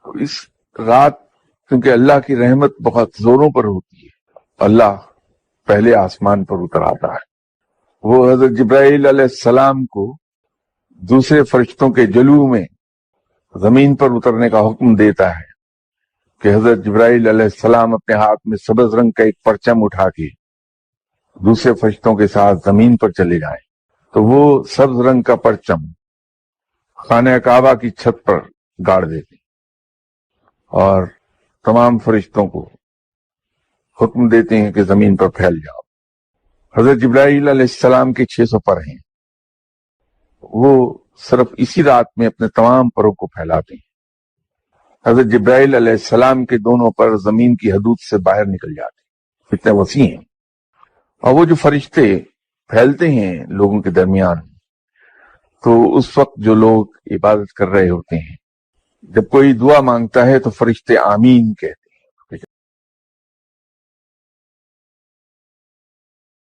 اس رات کیونکہ اللہ کی رحمت بہت زوروں پر ہوتی ہے، اللہ پہلے آسمان پر اتر آتا ہے، وہ حضرت جبرائیل علیہ السلام کو دوسرے فرشتوں کے جلوہ میں زمین پر اترنے کا حکم دیتا ہے کہ حضرت جبرائیل علیہ السلام اپنے ہاتھ میں سبز رنگ کا ایک پرچم اٹھا کے دوسرے فرشتوں کے ساتھ زمین پر چلے جائیں، تو وہ سبز رنگ کا پرچم خانہ کعبہ کی چھت پر گاڑ دیتے اور تمام فرشتوں کو حکم دیتے ہیں کہ زمین پر پھیل جاؤ۔ حضرت جبرائیل علیہ السلام کے 600 پر ہیں، وہ صرف اسی رات میں اپنے تمام پروں کو پھیلاتے ہیں۔ حضرت جبرائیل علیہ السلام کے دونوں پر زمین کی حدود سے باہر نکل جاتے ہیں، اتنے وسیع ہیں، اور وہ جو فرشتے پھیلتے ہیں لوگوں کے درمیان، تو اس وقت جو لوگ عبادت کر رہے ہوتے ہیں، جب کوئی دعا مانگتا ہے تو فرشتے آمین کہتے ہیں،